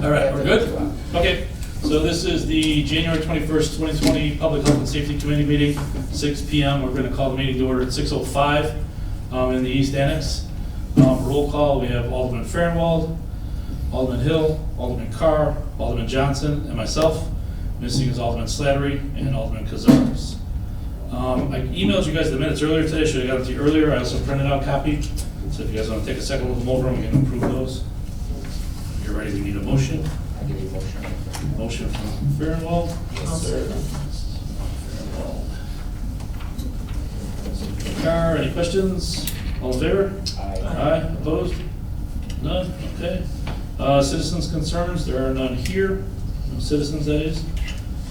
All right, we're good? Okay, so this is the January 21st, 2020 Public Health and Safety Committee meeting, 6 p.m. We're going to call the meeting to order at 6:05 in the East Annex. Roll call, we have Alderman Fahrenwald, Alderman Hill, Alderman Carr, Alderman Johnson, and myself. Missing is Alderman Slattery and Alderman Cazares. I emailed you guys the minutes earlier today. Should have got it to you earlier. I also printed out a copy. So if you guys want to take a second, look them over and we can approve those. If you're ready, we need a motion. I'll give you a motion. Motion from Fahrenwald. Yes, sir. Fahrenwald. Carr, any questions? All in favor? Aye. Aye, opposed? None, okay. Citizens' concerns, there are none here, no citizens that is.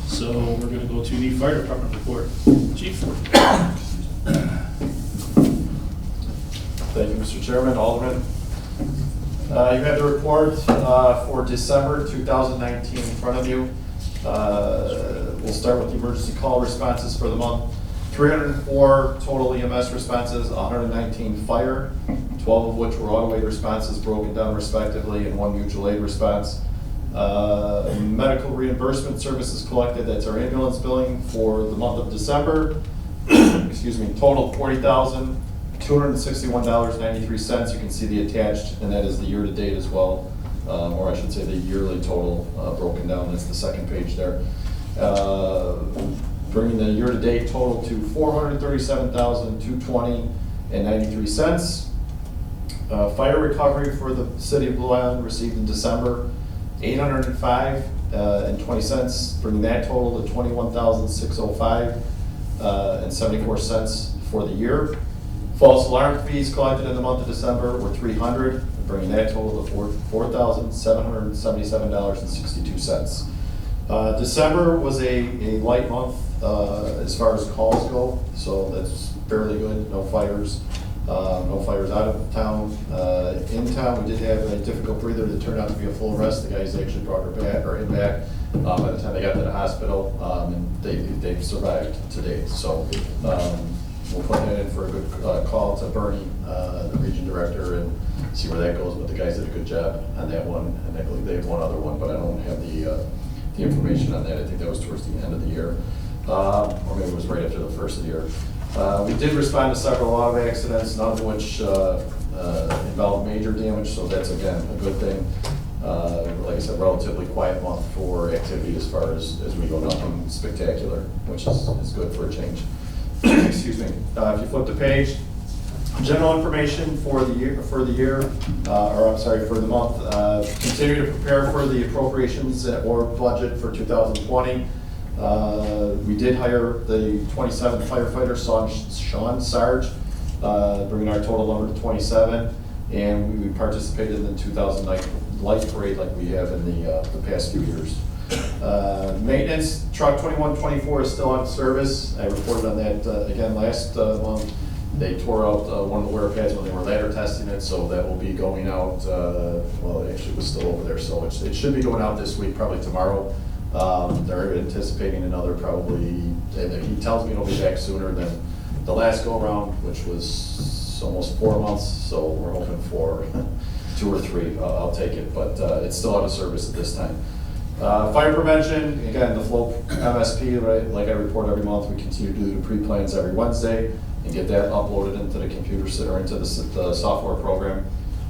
So we're gonna go to the fire department report. Chief? Thank you, Mr. Chairman, Alderman. You have the report for December 2019 in front of you. We'll start with the emergency call responses for the month. 304 total EMS responses, 119 fire, 12 of which were auto aid responses broken down respectively, and 1 mutual aid response. Medical reimbursement services collected, that's our ambulance billing for the month of December. Excuse me, total $40,261.93. You can see the attached, and that is the year-to-date as well, or I should say the yearly total broken down. That's the second page there. Bringing the year-to-date total to $437,220.93. Fire recovery for the city of Blue Island received in December $805.20, bringing that total to $21,605.74 for the year. False alarm fees collected in the month of December were $300, bringing that total to $4,777.62. December was a light month as far as calls go, so that's fairly good. No fires. No fires out of town. In town, we did have a difficult breather that turned out to be a full arrest. The guys actually brought her back, or him back, by the time they got to the hospital, and they've survived to date. So we'll put that in for a good call to Bernie, the region director, and see where that goes. But the guys did a good job on that one, and I believe they have one other one, but I don't have the information on that. I think that was towards the end of the year, or maybe it was right after the first of the year. We did respond to several auto accidents, none of which involved major damage, so that's again a good thing. Like I said, relatively quiet month for activity as far as we go, nothing spectacular, which is good for a change. Excuse me. If you flip the page, general information for the year, for the month. Continue to prepare for the appropriations or budget for 2020. We did hire the 27th firefighter, Sean Sarge, bringing our total number to 27, and we participated in the 2009 light parade like we have in the past few years. Maintenance, truck 2124 is still on service. I reported on that again last month. They tore out one of the wear pads when they were ladder testing it, so that will be going out, well, actually it was still over there, so it should be going out this week, probably tomorrow. They're anticipating another probably, he tells me it'll be back sooner than the last go around, which was almost 4 months, so we're hoping for 2 or 3, I'll take it, but it's still out of service at this time. Fire prevention, again, the flow MSP, right, like I report every month, we continue to do the pre-plans every Wednesday and get that uploaded into the computer or into the software program.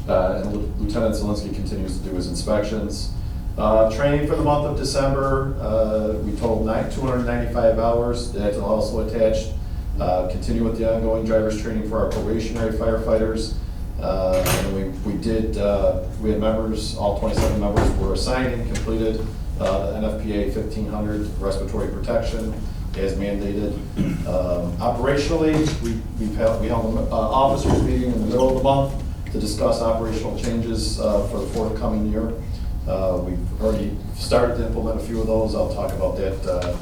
And Lieutenant Zielinski continues to do his inspections. Training for the month of December, we totaled 295 hours. That's also attached. Continue with the ongoing driver's training for our probationary firefighters. And we had members, all 27 members were assigned and completed the NFPA 1500 respiratory protection as mandated. Operationally, we held an officers meeting in the middle of the month to discuss operational changes for the forthcoming year. We've already started to implement a few of those. I'll talk about that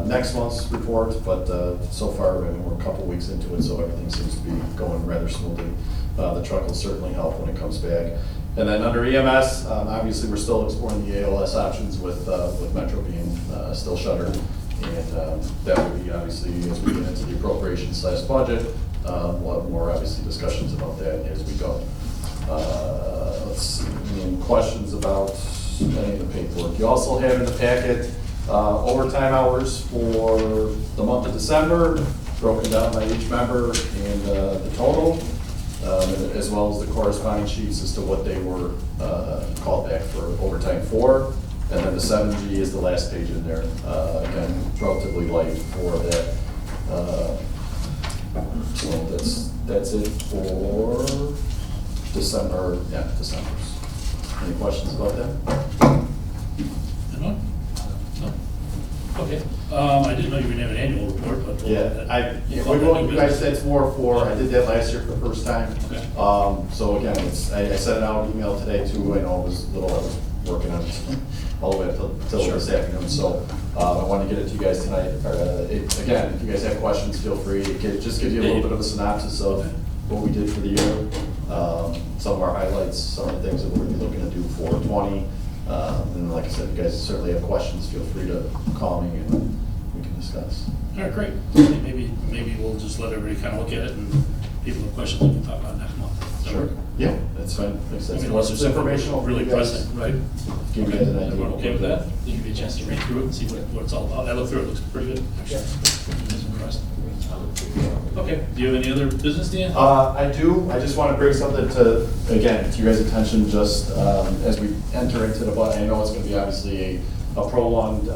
next month's report, but so far we're a couple weeks into it, so everything seems to be going rather smoothly. The truck will certainly help when it comes back. And then under EMS, obviously we're still exploring the ALS options with Metro being still shuttered. And that would be obviously, as we get into the appropriations/budget, we'll have more obviously discussions about that as we go. Let's see, any questions about look. You also have in the packet overtime hours for the month of December, broken down by each member and the total, as well as the corresponding sheets as to what they were called back for overtime for. And then the 7G is the last page in there. Again, relatively light for that. So that's it for December. Yeah, December's. Any questions about that? Anyone? No? Okay. I didn't know you were gonna have an annual report, but. That's more for, I did that last year for the first time. Okay. So again, I sent out an email today too. I know it was a little, I was working on it all the way up till Sure. this afternoon. So I wanted to get it to you guys tonight. Again, if you guys have questions, feel free. It just gives you a little bit of a synopsis of what we did for the year. Some of our highlights, some of the things that we're gonna be looking to do for 20. And like I said, if you guys certainly have questions, feel free to call me and we can discuss. All right, great. Maybe we'll just let everybody kind of look at it, and people have questions we can talk about next month. Does that work? Yeah, that's fine. Like I said, I mean, unless there's something informational. really pressing, right? Give you guys an idea. Everyone okay with that? Give you a chance to read through it and see what it's all about. I looked through it, looks pretty good, actually. Just impressed. Okay, do you have any other business, Dan? I do. I just want to bring something to you guys' attention just as we enter into the budget. I know it's going to be obviously a prolonged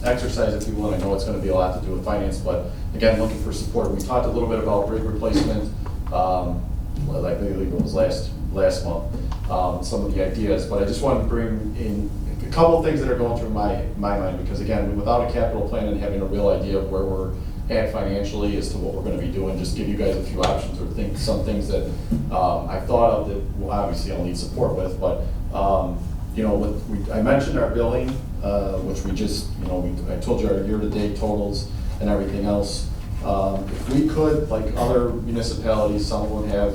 exercise, if you will, and I know it's going to be a lot to do with finance, but again, looking for support. We talked a little bit about rig replacement, like maybe it was last month, some of the ideas, but I just wanted to bring in a couple of things that are going through my mind, because again, without a capital plan and having a real idea of where we're at financially as to what we're going to be doing, just give you guys a few options or some things that I've thought of that obviously I'll need support with, but you know, I mentioned our billing, which we just, you know, I told you our year-to-date totals and everything else. If we could, like other municipalities, some would have,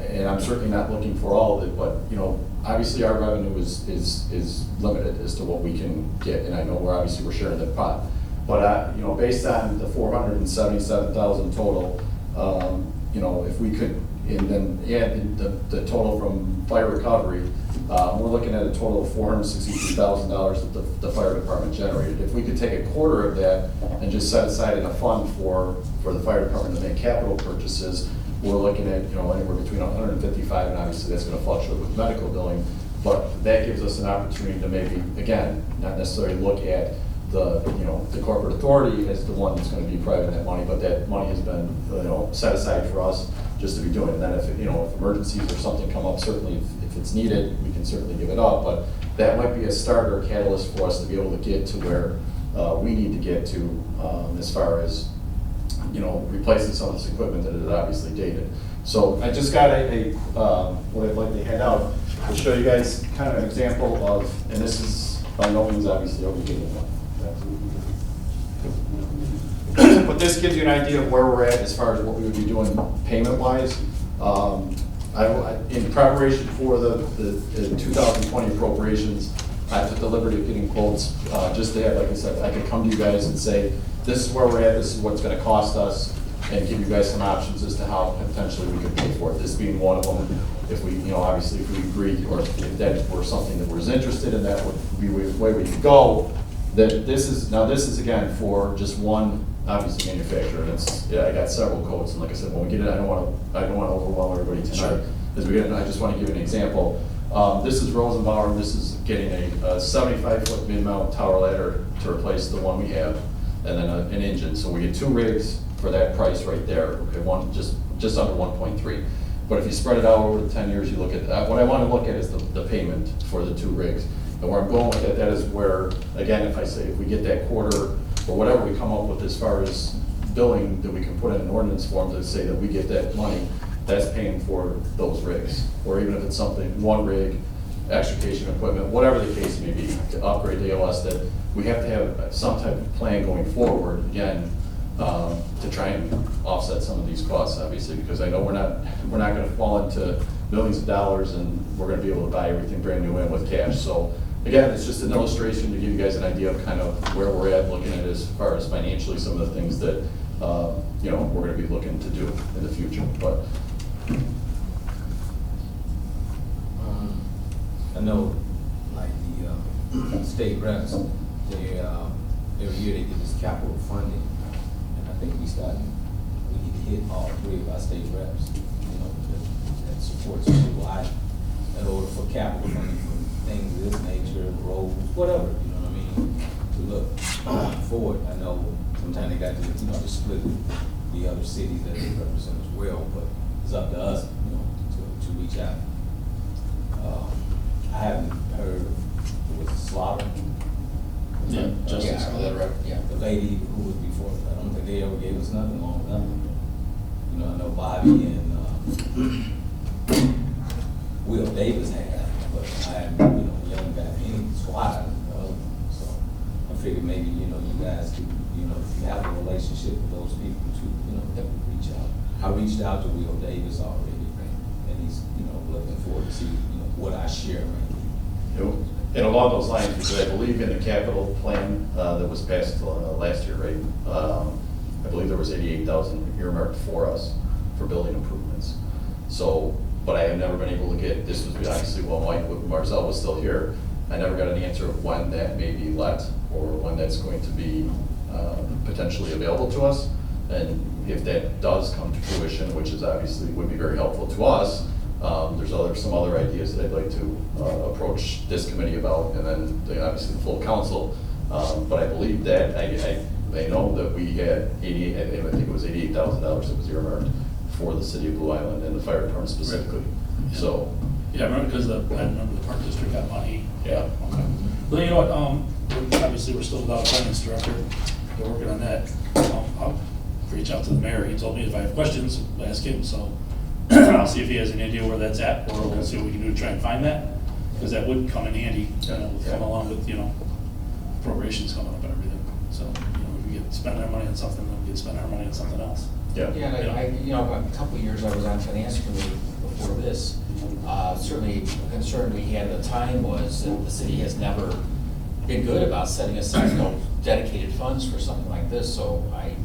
and I'm certainly not looking for all of it, but you know, obviously our revenue is limited as to what we can get, and I know we're sharing the pot. But you know, based on the 477,000 total, you know, if we could, and then add the total from fire recovery, we're looking at a total of $462,000 that the fire department generated. If we could take a quarter of that and just set aside in a fund for the fire department to make capital purchases, we're looking at, you know, anywhere between 155, and obviously that's going to fluctuate with medical billing, but that gives us an opportunity to maybe, again, not necessarily look at the corporate authority as the one that's going to be providing that money, but that money has been, you know, set aside for us just to be doing it. And then if, you know, if emergencies or something come up, certainly if it's needed, we can certainly give it up, but that might be a start or a catalyst for us to be able to get to where we need to get to as far as, you know, replacing some of this equipment that is obviously dated. So I just got what I'd like to hand out to show you guys kind of an example of, and this is by no means obviously obligated one. But this gives you an idea of where we're at as far as what we would be doing payment-wise. In preparation for the 2020 appropriations, I took the liberty of getting quotes just to have, like I said, I could come to you guys and say, this is where we're at, this is what it's going to cost us, and give you guys some options as to how potentially we could pay for it. This being one of them, if we, you know, obviously if we agreed, or if that were something that was interested in, that would be the way we could go. That this is again for just one obviously manufacturer, and I got several quotes, and like I said, when we get it, I don't want to overwhelm everybody tonight. Sure. As we get it, I just want to give you an example. This is Rosenbauer, and this is getting a 75-foot mid-mount tower ladder to replace the one we have, and then an engine. So we get 2 rigs for that price right there. Okay, one just under 1.3. But if you spread it out over the 10 years, you look at that. What I want to look at is the payment for the 2 rigs. And where I'm going with that is where, again, if we get that quarter or whatever we come up with as far as billing, that we can put in an ordinance form to say that we get that money, that's paying for those rigs. Or even if it's something, 1 rig, extrication equipment, whatever the case may be, to upgrade the ALS, that we have to have some type of plan going forward, again, to try and offset some of these costs, obviously, because I know we're not going to fall into millions of dollars and we're going to be able to buy everything brand new in with cash. So again, it's just an illustration to give you guys an idea of kind of where we're at, looking at as far as financially some of the things that you know, we're going to be looking to do in the future. But I know, like state reps, they, every year they give us capital funding. And I think we need to hit all three of our state reps, you know, that supports people. In order for capital funding for things of this nature, roads, whatever, you know what I mean? To look forward, I know sometimes they got to, you know, to split the other cities that they represent as well, but it's up to us, you know, to reach out. I haven't heard, was it Slattery? Yeah, Justice. The lady who was before, I don't think they ever gave us nothing on them. You know, I know Bobby and Will Davis had, but I haven't, you know, young guy, any squad, so I figured maybe, you know, you guys could, you know, if you have a relationship with those people too, you know, that would reach out. I reached out to Will Davis already, and he's, you know, looking forward to see, you know, what I share. And along those lines, because I believe in the capital plan that was passed last year, right? I believe there was 88,000 earmarked for us for building improvements. So, but I have never been able to get, this was obviously while Marcel was still here, I never got an answer of when that may be let or when that's going to be potentially available to us. And if that does come to fruition, which is obviously would be very helpful to us, there's some other ideas that I'd like to approach this committee about, and then obviously the full council. But I believe that I know that we had I think it was $88,000 that was earmarked for the city of Blue Island and the fire department specifically. Right. Yeah. So. Yeah, I remember because I remember the park district got money. Yeah. Okay. Well, you know what, obviously we're still without a finance director. We're working on that. I'll reach out to the mayor. He told me if I have questions, I'll ask him, so I'll see if he has any idea where that's at, or we'll see what we can do to try and find that, because that would come in handy, you know, come along with, you know, appropriations coming up and everything. So, you know, if we get spend our money on something, then we get spend our money on something else. Yeah. Yeah, and I, you know, a couple of years I was on finance committee before this. Certainly a concern we had at the time was that the city has never been good about setting aside, you know, dedicated funds for something like this. So I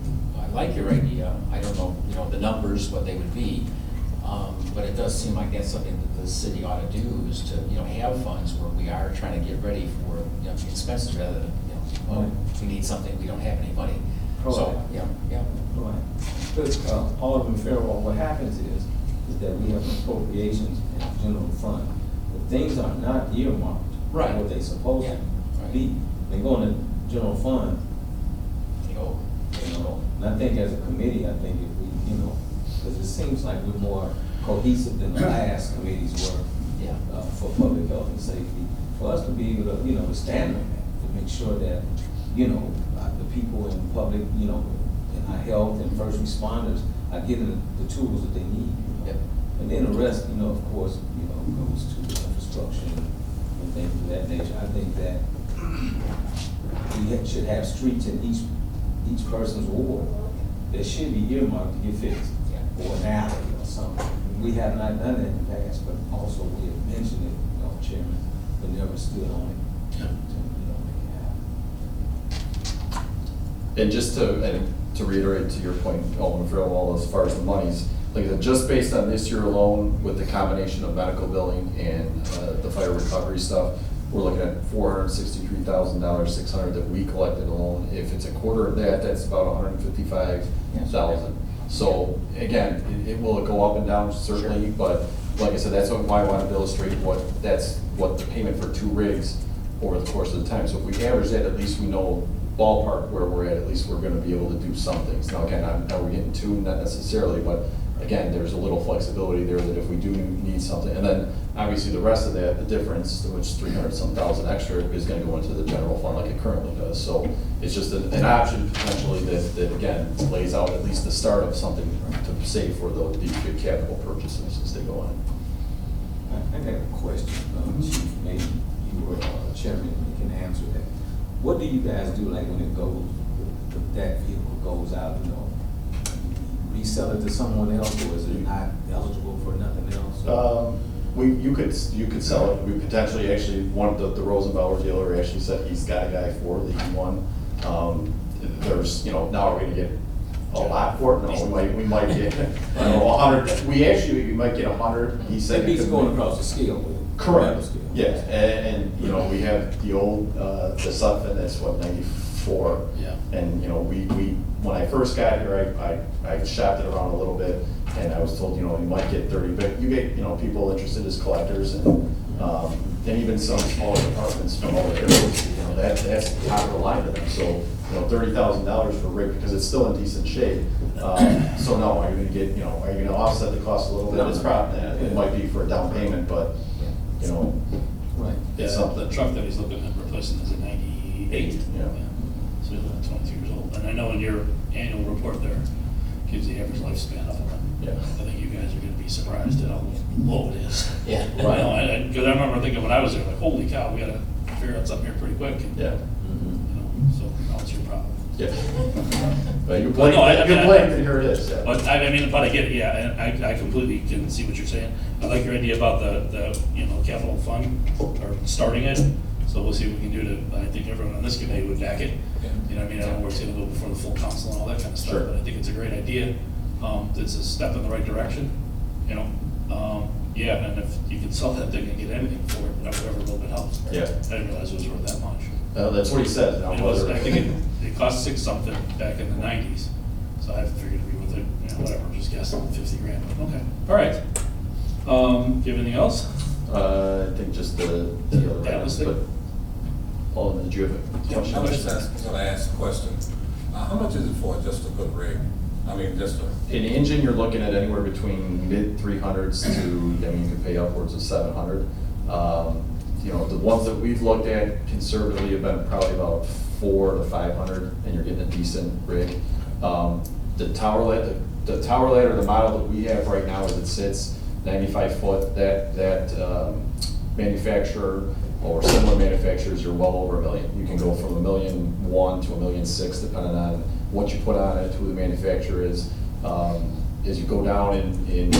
like your idea. I don't know, you know, the numbers, what they would be. But it does seem like that's something that the city ought to do, is to, you know, have funds where we are trying to get ready for, you know, the expenses rather than, you know, well, we need something, we don't have any money. So, yeah. Right. Because Alderman Farrell, what happens is that we have appropriations in the general fund, but things are not earmarked. Right. What they supposed to Right. be. They go in the general fund, You know, you know, and I think as a committee, I think if we, you know, because it seems like we're more cohesive than the last committees were yeah. for public health and safety, for us to be able to, you know, to stand on that, to make sure that, you know, the people in public, you know, in our health and first responders are getting the tools that they need. You know? Yep. And then the rest, you know, of course, you know, goes to the infrastructure and things of that nature. I think that we should have streets in each person's ward that should be earmarked to get fixed, Yeah. or an alley or something. We have not done that in the past, but also we have mentioned it, you know, Chairman, but never stood on it. Yeah. You know, make it happen. And just to reiterate to your point, Alderman Farrell, as far as the monies, like I said, just based on this year alone, with the combination of medical billing and the fire recovery stuff, we're looking at $463,000, $600 that we collected alone. If it's a quarter of that, that's about $155,000. So again, it will go up and down certainly, but like I said, that's why I wanted to illustrate what the payment for 2 rigs over the course of the time. So if we average that, at least we know ballpark where we're at least we're going to be able to do some things. Now again, are we getting 2? Not necessarily, but again, there's a little flexibility there that if we do need something, and then obviously the rest of that, the difference, which is 300-some thousand extra, is going to go into the general fund like it currently does. So it's just an option potentially that again lays out at least the start of something to save for these big capital purchases as they go on. I got a question, Chief, maybe you or Chairman, you can answer that. What do you guys do, like when it goes, that vehicle goes out, you know, resell it to someone else, or is it not eligible for nothing else? You could sell it. We potentially actually, one of the Rosenbauer dealer actually said he's got a guy for the E1. There's, you know, now we're gonna get a lot for it? No, we might get, I don't know, 100, we might get 100, he said. It beats going across the scale with it. Correct, Scale. yeah, and, you know, we have the old, the Sutphen, that's what, 94? Yeah. And, you know, we, when I first got here, I shopped it around a little bit, and I was told, you know, you might get 30, but you get, you know, people interested as collectors, and even some smaller departments from other areas, you know, that's top of the line to them, so, you know, $30,000 for rig, because it's still in decent shape. So no, are you gonna get, you know, are you gonna offset the cost a little bit? It's probably, it might be for a down payment, but, you know, Right. Yeah, it's something. the truck that he's looking at replacing is a 98. Yeah. So he's looking at 22 years old. And I know in your annual report there, gives the average lifespan of them. Yeah. I think you guys are gonna be surprised at how low it is. Yeah. You know, because I remember thinking when I was there, like, holy cow, we gotta figure out something here pretty quick. And, Yeah. you know, so now it's your problem. Yeah. But you're Well, no, I mean, blank, and here it is, yeah. But I mean, but I get it, yeah, and I completely can see what you're saying. I like your idea about the, you know, capital fund, or starting it, so we'll see what we can do to, I think everyone on this committee would back it. Yeah. You know what I mean, I don't know where it's gonna go before the full council and all that kind of stuff, Sure. but I think it's a great idea. It's a step in the right direction, you know? Yeah, and if you can sell that thing and get anything for it, whatever little bit helps. Yeah. I didn't realize it was worth that much. That's what he says now. It was, whether- I think it cost $6 something back in the 90s, so I figured it'd be worth it, you know, whatever, just guessing, 50 grand, but okay, all right. Do you have anything else? I think just the other That was items, but, it. all of them, did you have a question? I'm just gonna ask a question. How much is it for just a good rig? I mean, just a, An engine, you're looking at anywhere between mid 300s to, I mean, you can pay upwards of 700. You know, the ones that we've looked at conservatively have been probably about 400 to 500, and you're getting a decent rig. The tower ladder, the model that we have right now as it sits, 95 foot, that manufacturer or similar manufacturers are well over $1 million. You can go from $1.1 million to $1.6 million, depending on what you put on it, who the manufacturer is. As you go down in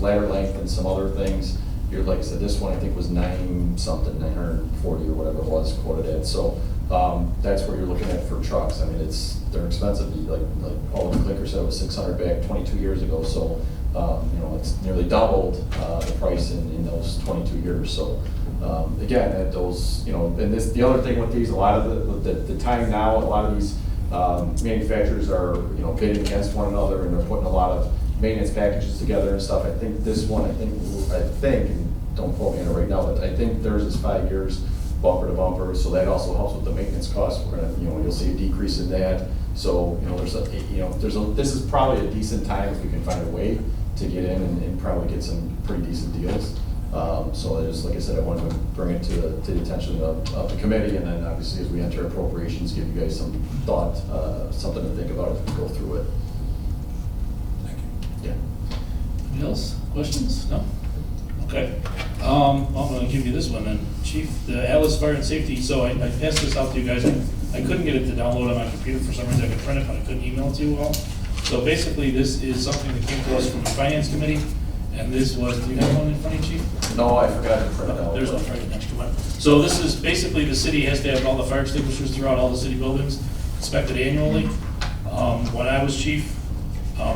ladder length and some other things, you're, like I said, this one I think was 940 or whatever it was quoted at. So that's where you're looking at for trucks. I mean, they're expensive. Like all the Klinker said, it was 600 back 22 years ago. So you know, it's nearly doubled the price in those 22 years. So again, at those, you know, and this, the other thing with these, a lot of the time now, a lot of these manufacturers are, you know, bidding against one another, and they're putting a lot of maintenance packages together and stuff. I think this one, and don't quote me on it right now, but I think theirs is 5 years bumper to bumper, so that also helps with the maintenance costs. We're gonna, you know, you'll see a decrease in that. So, you know, this is probably a decent time if we can find a way to get in and probably get some pretty decent deals. So I just, like I said, I wanted to bring it to the attention of the committee, and then obviously as we enter appropriations, give you guys some thought, something to think about as we go through it. thank you. Yeah. Anybody else? Questions? No? Okay. I'm gonna give you this one then, Chief, the Alice Fire and Safety. So I passed this out to you guys. I couldn't get it to download on my computer for some reason. I could print it, but I couldn't email it to you all. So basically, this is something that came to us from the Finance Committee, and this was, do you have one in front of you, Chief? No, I forgot to print it out. There's one right next to it. So this is basically, the city has to have all the fire extinguishers throughout all the city buildings inspected annually. When I was chief,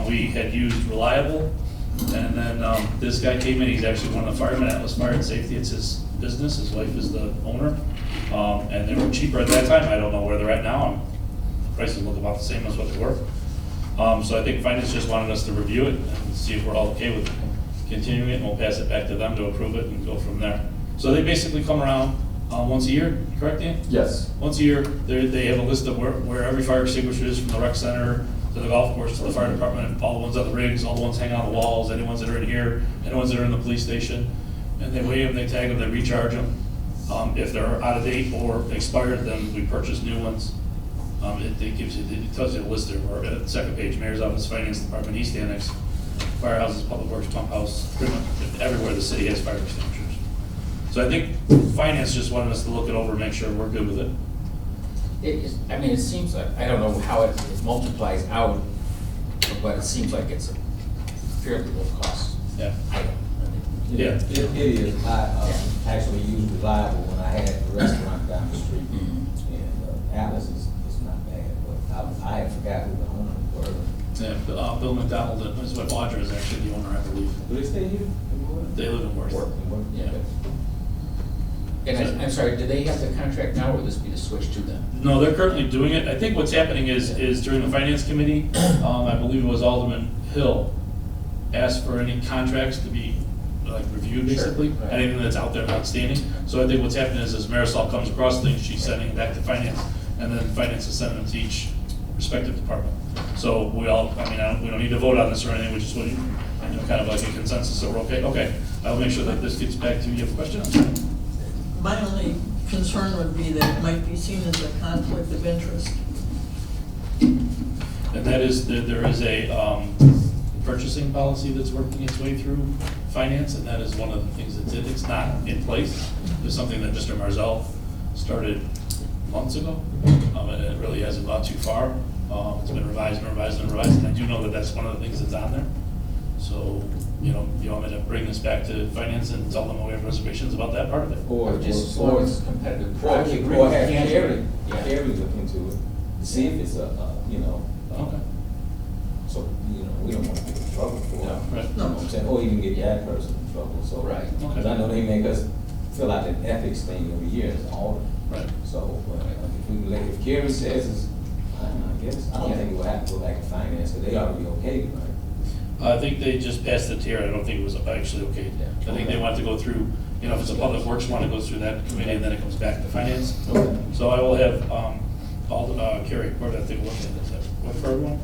we had used Reliable, and then this guy came in, he's actually one of the firemen at Atlas Fire and Safety. It's his business, his wife is the owner, and they were cheaper at that time. I don't know where they're at now. The prices look about the same as what they were. So I think Finance just wanted us to review it and see if we're all okay with continuing it, and we'll pass it back to them to approve it and go from there. So they basically come around once a year, correct, Dan? Yes. Once a year, they have a list of where every fire extinguisher is, from the rec center to the golf course to the fire department, all the ones on the rigs, all the ones hanging on the walls, any ones that are in here, any ones that are in the police station. And they weigh them, they tag them, they recharge them. If they're out of date or expired, then we purchase new ones. It gives you, it tells you the list there, or at the second page, Mayor's Office, Finance Department, East Annex, firehouses, Public Works, Pump House, pretty much everywhere the city has fire extinguishers. So I think Finance just wanted us to look it over and make sure we're good with it. I mean, it seems like, I don't know how it multiplies out, but it seems like it's a fairly low cost Yeah. item. Yeah. It is. I actually used Reliable when I had the restaurant down the street. And Alice is not bad, but I had forgot who the owner were. Bill McDonald and his wife Audra is actually the owner, I believe. Do they stay here? They live in Worth. Yeah. And I'm sorry, do they have the contract now, or will this be the switch to them? No, they're currently doing it. I think what's happening is during the finance committee, I believe it was Alderman Hill asked for any contracts to be like reviewed, Sure, basically, right. anything that's out there outstanding. So I think what's happening is as Marisol comes across things, she's sending it back to finance, and then finance is sending them to each respective department. So we all, we don't need to vote on this or anything, we just want, kind of like a consensus, so we're okay. Okay, I'll make sure that this gets back to you. You have a question? I'm sorry. My only concern would be that it might be seen as a conflict of interest. And that is, there is a purchasing policy that's working its way through finance, and that is one of the things it's not in place. It's something that Mr. Marzell started months ago, and it really hasn't gone too far. It's been revised and revised and revised, and I do know that that's one of the things that's on there. So, you want me to bring this back to finance and tell them we have reservations about that part of it? Or just, or it's competitive. Or have Carrie, Yeah. Carrie look into it, see if it's Okay. so, we don't want to get in trouble for it. No. Right. You know what I'm saying, or even get that person in trouble, so. Right. Because I know they make us fill out an ethics thing every year, it's all. Right. So, if Carrie says it's fine, I guess, I don't think it will have to go back to finance, because they ought to be okay, right? I think they just passed it here. I don't think it was actually okay. Yeah. I think they want to go through, if it's a public works, want to go through that committee, and then it comes back to finance. Okay. So I will have, Carrie, where that thing look at, is that what for everyone?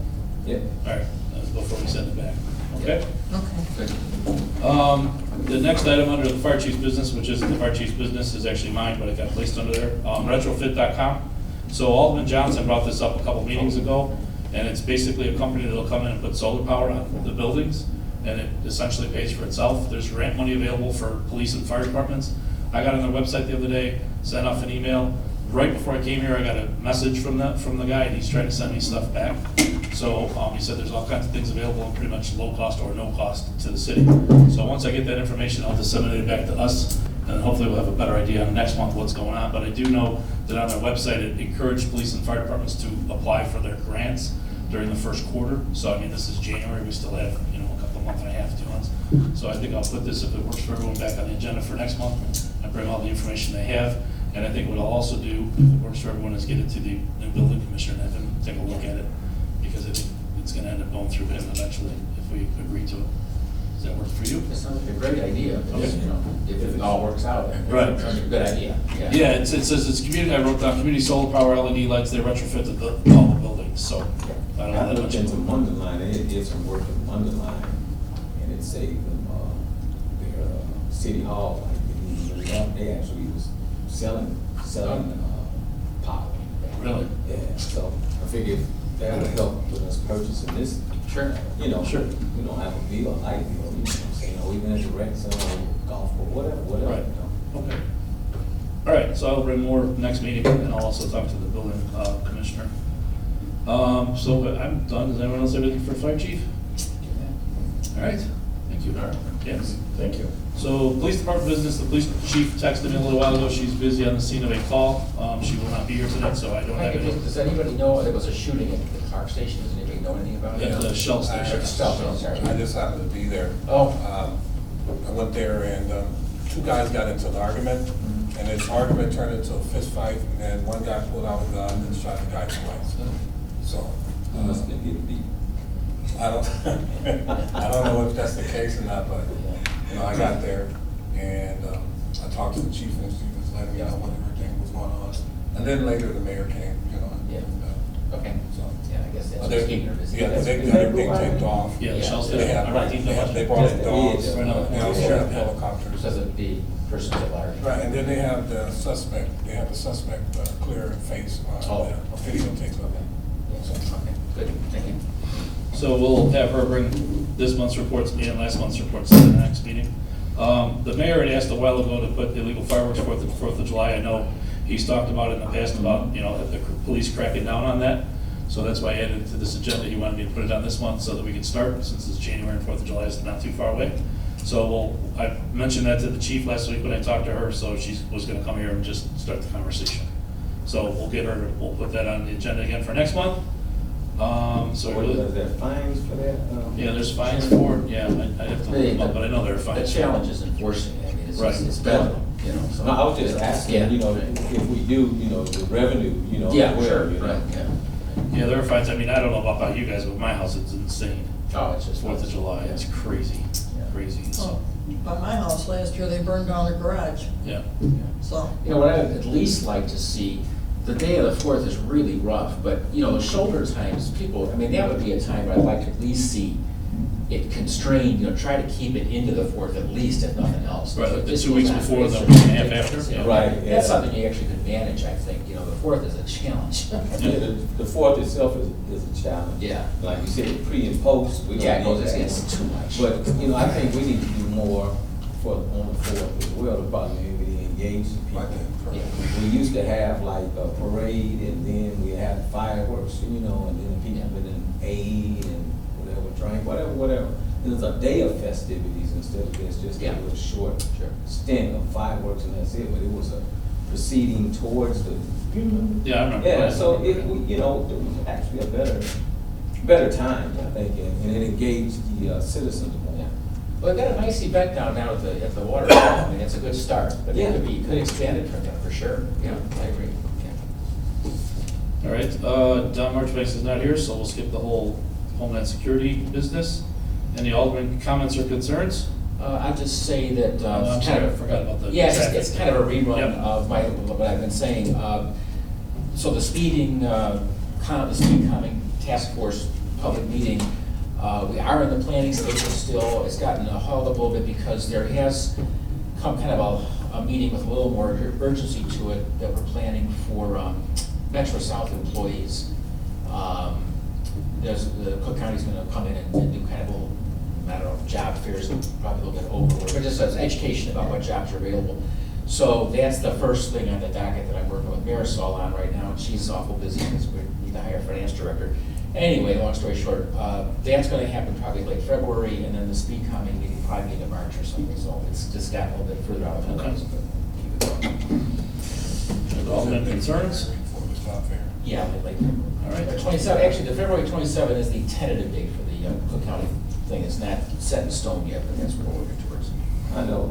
Yeah. All right, that's before we send it back. Okay? Okay. Good. The next item under the fire chief's business, which isn't the fire chief's business, is actually mine, but it got placed under there, retrofit.com. So Alderman Johnson brought this up a couple meetings ago, and it's basically a company that'll come in and put solar power on the buildings, and it essentially pays for itself. There's grant money available for police and fire departments. I got on their website the other day, sent off an email. Right before I came here, I got a message from the guy, and he's trying to send me stuff back. So he said there's all kinds of things available and pretty much low cost or no cost to the city. So once I get that information, I'll disseminate it back to us, and hopefully we'll have a better idea on next month what's going on. But I do know that on their website, it encouraged police and fire departments to apply for their grants during the first quarter. So this is January, we still have, a couple month and a half, 2 months. So I think I'll put this, if it works for everyone, back on the agenda for next month and bring all the information they have. And I think what I'll also do, if it works for everyone, is get it to the new building commissioner and have him take a look at it, because I think it's gonna end up going through him eventually if we agree to it. Does that work for you? That sounds like a great idea, if it all works out. Right. Sounds like a good idea, yeah. Yeah, it says it's community, I wrote down community solar power LED lights, they retrofitted all the buildings, so I don't know I that looked much. into Wonderline, they did some work in Wonderline, and it saved them, their city hall, they actually was selling power. Really? Yeah, so I figured that would help with us purchasing this. Sure. Sure. We don't have a bill, a light bill, you know what I'm saying, or even at the rec center, or golf, or whatever, Right. you know. Okay. All right, so I'll bring more next meeting, and I'll also talk to the building commissioner. So I'm done. Does anyone else have anything for fire chief? All right, thank you. Yes. Thank you. So police department business, the police chief texted me a little while ago. She's busy on the scene of a call. She will not be here tonight, so I don't have any. Does anybody know, there was a shooting at the Clark station, does anybody know anything about it? At the Shell station. Sorry. I just happened to be there. Oh. I went there and two guys got into an argument, and this argument turned into a fist fight, and then one guy pulled out a gun and shot the guy twice. So, You must have been getting beat. I don't know if that's the case or not, but, I got there and I talked to the chief and she was letting me know what everything was going on. And then later the mayor came, Yeah. Okay, so. yeah, I guess that's They're- just keeping her busy. Yeah, That's they good. got everything taped off. Yeah, the Yeah. Shell They station. have, I brought the they brought in dogs, Yeah. helicopters. Because of the persons at large. Right, and then they have the suspect clear face Oh, on the videotape of it. Yeah, okay, good, thank you. So we'll have her bring this month's reports and last month's reports to the next meeting. The mayor had asked a while ago to put illegal fireworks for the 4th of July. I know he's talked about it in the past about, the police cracking down on that. So that's why I added it to this agenda. He wanted me to put it on this month so that we could start, since it's January and 4th of July is not too far away. So I mentioned that to the chief last week when I talked to her, so she was gonna come here and just start the conversation. So we'll put that on the agenda again for next month. So What, really, is there fines for that? yeah, there's fines for it, yeah, I have to look them up, but I know there are The fines. challenge is enforcing it, I mean, Right. it's better, you know. so- No, I was just asking, you know, if we do, you know, the revenue, you know, Yeah, where, sure, you know. right, yeah. Yeah, there are fines, I mean, I don't know about you guys, but my house, it's insane. Oh, it's just. 4th of July, it's crazy, Yeah. crazy, Oh, so, by my house last year, they burned down a garage, yeah. so. You know, what I'd at least like to see, the day of the 4th is really rough, but, you know, the shoulder times, people, I mean, that would be a time where I'd like to at least see it constrained, you know, try to keep it into the 4th at least, if nothing else. Right, like the This 2 weeks goes on, before, it's the week and a half ridiculous, after, you know. yeah. Right, yeah. That's something you actually could manage, I think, you know, the 4th is a challenge. Yeah, the 4th itself is a challenge. Yeah. Like you said, pre and post, we Yeah, it don't need goes, that. it's too much. But, you know, I think we need to do more for, on the 4th as well, to probably maybe engage the people. Right there. Yeah. We used to have like a parade, and then we had fireworks, you know, and then the people would then aid and whatever, drink, whatever. It was a day of festivities instead of just Yeah. a little short Sure. stint of fireworks and that's it, but it was a proceeding towards the, you remember? Yeah, I remember. Yeah, so it, you know, it was actually a better time, I think, and it engaged the citizens more. Yeah. Well, we've got a nice event down now at the water, I mean, it's a good start, but it Yeah. could expand it from there, for sure, yeah, I agree, yeah. All right, Don Marchbanks is not here, so we'll skip the whole Homeland Security business. Any Alderman comments or concerns? I'll just say that. I'm it's sorry, kind I forgot about the Yeah, traffic. it's kind of a rerun Yep. of what I've been saying. So the speeding, the speed calming task force public meeting, we are in the planning stage still. It's gotten hauled up a little bit because there has come kind of a meeting with a little more urgency to it that we're planning for Metro South employees. The Cook County's gonna come in and do kind of a little, I don't know, job fairs, probably a little bit overwork, but just as education about what jobs are available. So that's the first thing on the docket that I'm working with Marisol on right now, and she's awful busy because we need to hire a finance director. Anyway, long story short, that's gonna happen probably late February, and then the speed calming meeting probably in March or something, so it's just gotten a little bit further out of the Okay. horizon, but keep it going. Alderman concerns? It's not fair. Yeah, late February. All right. 27, actually, the February 27 is the tentative date for the Cook County thing. It's not set in stone yet, but that's what we're working towards. I know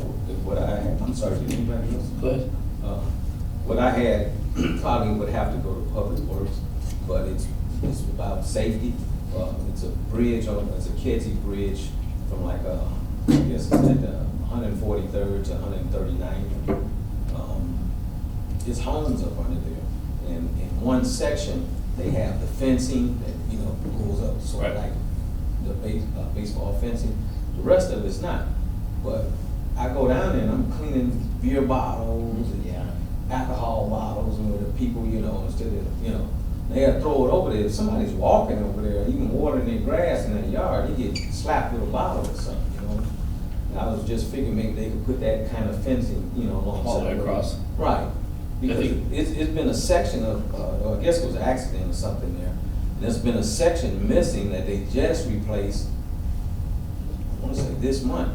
what I had, I'm sorry, did anybody else? Go ahead. What I had probably would have to go to Public Works, but it's about safety. It's a bridge, it's a Ketty Bridge from like, I guess it's at 143rd to 139th. There's homes up under there, and in one section, they have the fencing that, you know, goes up sort of Right. like the baseball fencing. The rest of it's not, but I go down there and I'm cleaning beer bottles and Yeah. alcohol bottles, and with the people, you know, instead of, you know, they gotta throw it over there. If somebody's walking over there, even watering their grass in their yard, they get slapped with a bottle or something, you know? And I was just figuring maybe they could put that kind of fencing, you know, alongside. All the way the road. across. Right, because think- it's been a section of, or I guess it was an accident or something there. And there's been a section missing that they just replaced, I wanna say this month,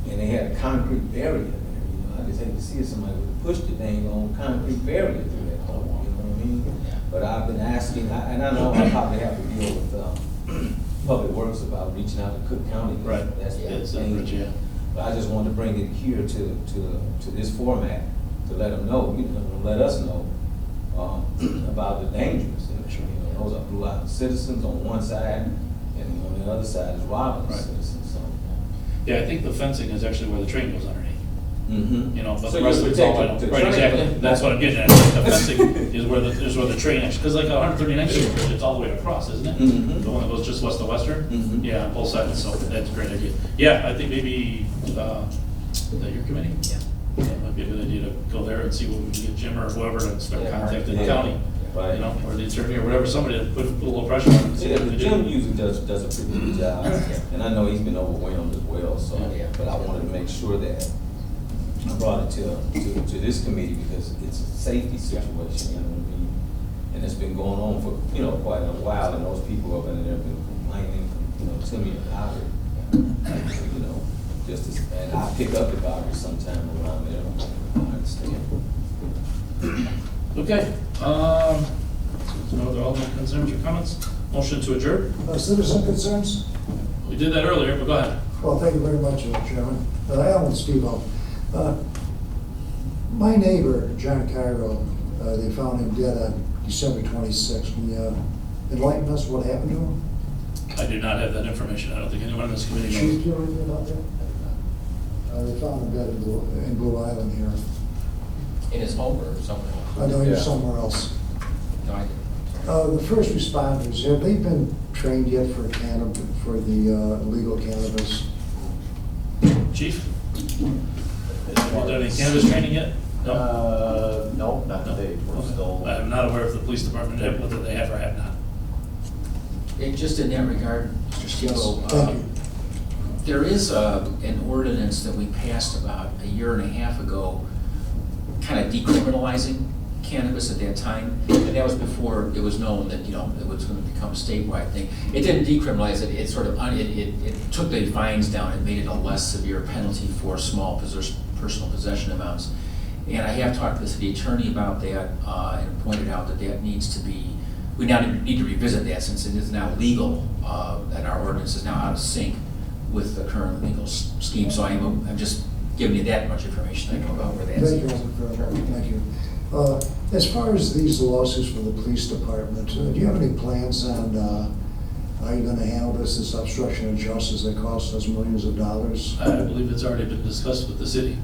and they had a concrete barrier there, you know? I just hate to see if somebody would push the dang on concrete barrier through that hole, you know what I mean? Yeah. But I've been asking, and I know I probably have to deal with, Public Works about reaching out to Cook County. 'cause Right. That's Yeah, the it's a thing. bridge, yeah. But I just wanted to bring it here to this format, to let them know, you know, let us know, about the dangers. And, you know, those are Blue Island citizens on one side, and on the other side is Robbins Right. citizens, so. Yeah, I think the fencing is actually where the train goes underneath. Mm-hmm. You know, but So the rest you of it's all, protect the right, train. exactly, that's what I'm getting at, the fencing is where the train actually, because like 139th Street Bridge, it's all the way across, isn't it? Mhm. The one that goes just west of Western? Mhm. Yeah, on both sides, so that's a great idea. Yeah, I think maybe, is that your committee? Yeah. That might be a good idea to go there and see what we can get Jim or whoever to start Yeah, contacting the yeah. county. Right. You know, or the attorney or whatever, somebody to put a little pressure on them. and see Yeah, what the they Jim do. usually does a pretty good job, and I know he's been overwhelmed as well, so, Yeah. but I wanted to make sure that I brought it to this committee because it's a safety situation, you know what I mean? And it's been going on for, you know, quite a while, and those people up in there have been complaining, you know, to me about it. You know, and I pick up about it sometime around there, I understand. Okay, no other Alderman concerns or comments? Motion to adjourn? Citizen concerns? We did that earlier, but go ahead. Well, thank you very much, Chairman. Alan Stevo. My neighbor, John Cairo, they found him dead on December 26th. Can you enlighten us what happened to him? I do not have that information. I don't think anyone in this committee Chief, knows. do you know anything about that? They found him dead in Blue Island here. In his home or somewhere else? I know he was Yeah. somewhere else. No, I didn't. The first responders, have they been trained yet for the illegal cannabis? Chief? Have you done any cannabis training yet? No, not today. We're still. I am not aware if the police department, whether they have or have not. Just in that regard, Mr. Yes, Stevo, thank you. there is an ordinance that we passed about a year and a half ago, kind of decriminalizing cannabis at that time, and that was before it was known that, it was going to become a statewide thing. It didn't decriminalize it, it sort of, it took the fines down, it made it a less severe penalty for small personal possession amounts. And I have talked to the city attorney about that, and pointed out that that needs to be, we now need to revisit that since it is now legal, and our ordinance is now out of sync with the current legal scheme. So I'm just giving you that much information I know about where that's. Thank you, very much. Thank you. As far as these lawsuits for the police department, do you have any plans on how you're going to handle this obstruction of justice that costs us millions of dollars? I believe it's already been discussed with the city.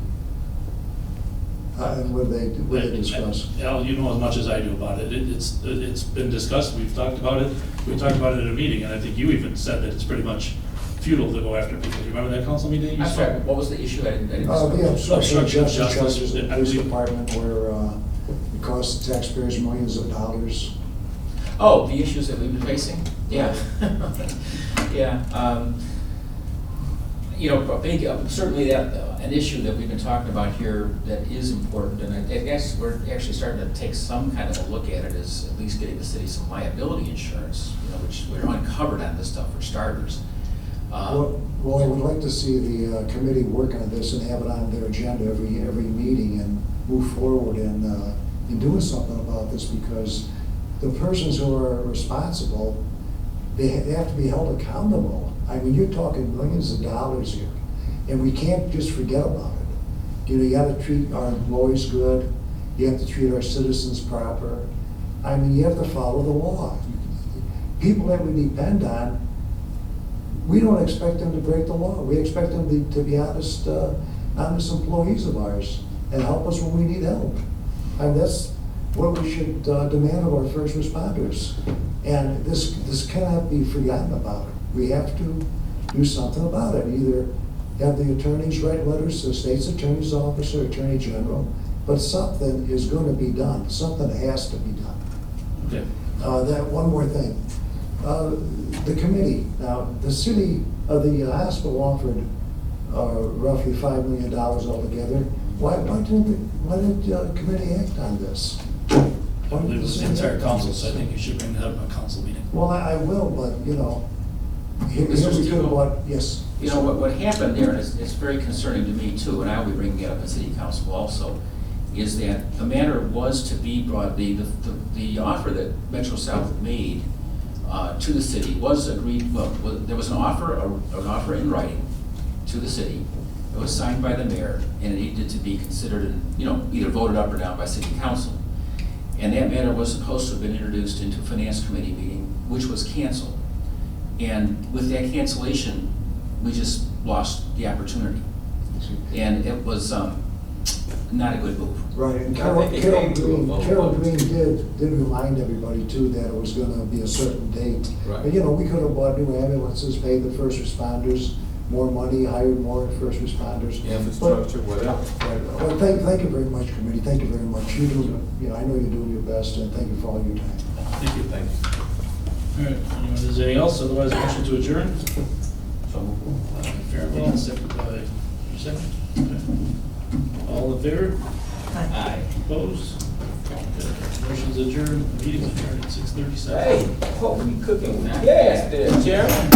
And what did they discuss? Al, you know as much as I do about it. It's been discussed, we've talked about it. We talked about it at a meeting, and I think you even said that it's pretty much futile to go after people. Do you remember that council meeting? you I'm saw? sorry, what was the issue? I didn't. The obstruction of justice Justice, charges in the I police believe- department where it costs the taxpayers millions of dollars. Oh, the issues that we've been facing? Yeah. Yeah. Certainly that, an issue that we've been talking about here that is important, and I guess we're actually starting to take some kind of a look at it, is at least getting the city some liability insurance, which we're uncovered on this stuff for starters. Well, I would like to see the committee work on this and have it on their agenda every meeting and move forward in doing something about this, because the persons who are responsible, they have to be held accountable. I mean, you're talking millions of dollars here, and we can't just forget about it. You gotta treat our employees good, you have to treat our citizens proper. I mean, you have to follow the law. People that we depend on, we don't expect them to break the law. We expect them to be honest employees of ours and help us when we need help. And that's what we should demand of our first responders. And this cannot be forgotten about. We have to do something about it. Either have the attorneys write letters to the state's attorney's office or attorney general, but something is going to be done. Something has to be done. Okay. That one more thing. The committee, now, the city, the hospital offered roughly $5 million altogether. Why did the committee act on this? I believe it was the entire council, so I think you should bring that up at a council meeting. Well, I will, but, here we Mr. could have bought, yes. What happened there, and it's very concerning to me too, and I'll be bringing it up in city council also, is that the matter was to be brought, the offer that Metro South made to the city was agreed, there was an offer in writing to the city. It was signed by the mayor, and it needed to be considered and, either voted up or down by city council. And that matter was supposed to have been introduced into a finance committee meeting, which was canceled. And with that cancellation, we just lost the opportunity. And it was not a good move. Right, and I Carol think it came to a vote. Green did remind everybody too that it was gonna be a certain date. Right. But, we could have bought new ambulances, paid the first responders more money, hired more first responders. Infrastructure, whatever. Right. Well, thank you very much, committee, thank you very much. You do, I know you're doing your best, and thank you for all your time. Thank you. Thank you. All right, anyone has anything else? Otherwise, motion to adjourn? So Fahrenwald, second by, second? Okay. All in favor? Aye. Opposed? Okay. Motion's adjourned, meeting's adjourned at 6:37. Hey, what were you cooking? Yes, there, Chairman.